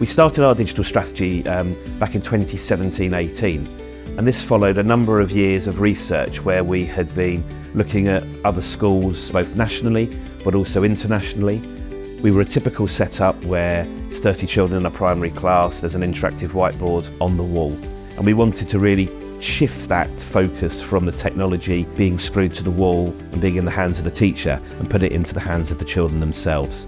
We started our digital strategy back in 2017-18, and this followed a number of years of research where we had been looking at other schools, both nationally but also internationally. We were a typical setup where 30 children in a primary class, there's an interactive whiteboard on the wall, and we wanted to really shift that focus from the technology being screwed to the wall and being in the hands of the teacher and put it into the hands of the children themselves.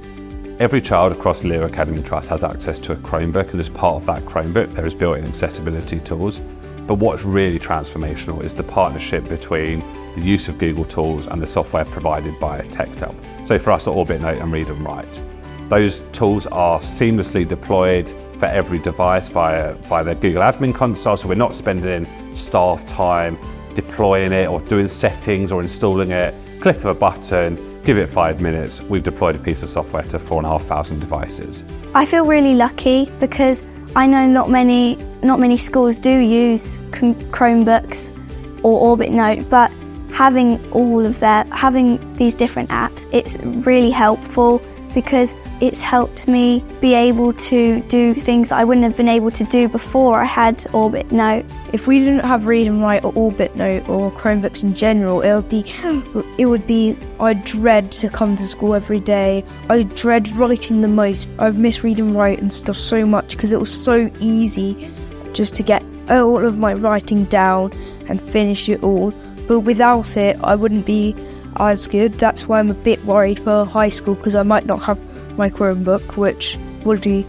Every child across Leo Academy Trust has access to a Chromebook, and as part of that Chromebook there is built-in accessibility tools. But what's really transformational is the partnership between the use of Google tools and the software provided by Texthelp. So for us at Orbit Note and Read and Write, those tools are seamlessly deployed for every device via the Google admin console, so we're not spending staff time deploying it or doing settings or installing it. Click of a button, give it 5 minutes, we've deployed a piece of software to 4,500 devices. I feel really lucky because I know not many schools do use Chromebooks or Orbit Note, but having having these different apps, it's really helpful because it's helped me be able to do things that I wouldn't have been able to do before I had Orbit Note. If we didn't have Read and Write or Orbit Note or Chromebooks in general, I'd dread to come to school every day. I dread writing the most. I've missed Read and Write and stuff so much because it was so easy just to get all of my writing down and finish it all. But without it, I wouldn't be as good. That's why I'm a bit worried for high school, because I might not have my Chromebook, which would be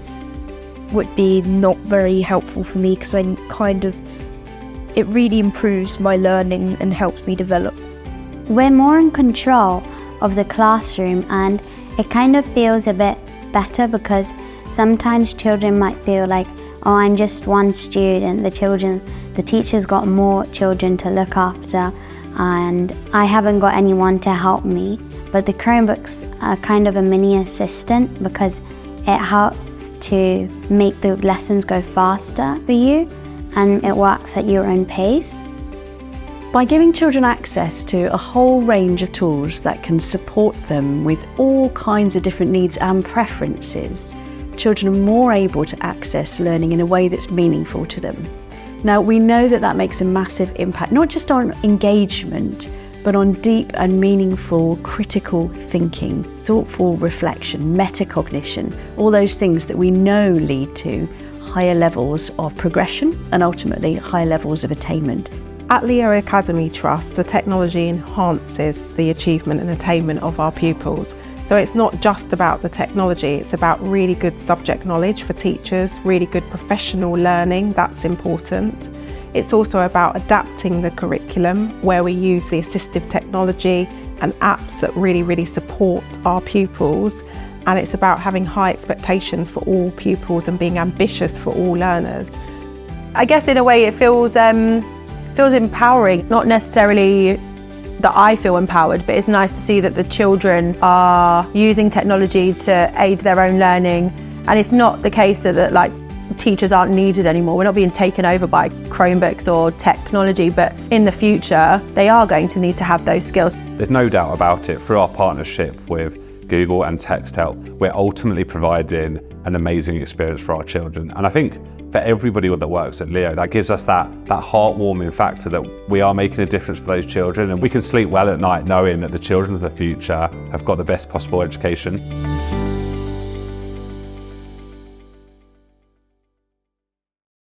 not very helpful for me, because it really improves my learning and helps me develop. We're more in control of the classroom, and it kind of feels a bit better because sometimes children might feel like, oh, I'm just one student, the teacher's got more children to look after and I haven't got anyone to help me. But the Chromebooks are kind of a mini assistant because it helps to make the lessons go faster for you and it works at your own pace. By giving children access to a whole range of tools that can support them with all kinds of different needs and preferences, children are more able to access learning in a way that's meaningful to them. Now, we know that makes a massive impact, not just on engagement, but on deep and meaningful critical thinking, thoughtful reflection, metacognition, all those things that we know lead to higher levels of progression and ultimately higher levels of attainment. At Leo Academy Trust, the technology enhances the achievement and attainment of our pupils. So it's not just about the technology, it's about really good subject knowledge for teachers, really good professional learning, that's important. It's also about adapting the curriculum where we use the assistive technology and apps that really support our pupils. And it's about having high expectations for all pupils and being ambitious for all learners. I guess in a way it feels empowering, not necessarily that I feel empowered, but it's nice to see that the children are using technology to aid their own learning. And it's not the case that teachers aren't needed anymore. We're not being taken over by Chromebooks or technology, but in the future, they are going to need to have those skills. There's no doubt about it, through our partnership with Google and Texthelp, we're ultimately providing an amazing experience for our children. And I think for everybody that works at Leo, that gives us that heartwarming factor that we are making a difference for those children, and we can sleep well at night knowing that the children of the future have got the best possible education.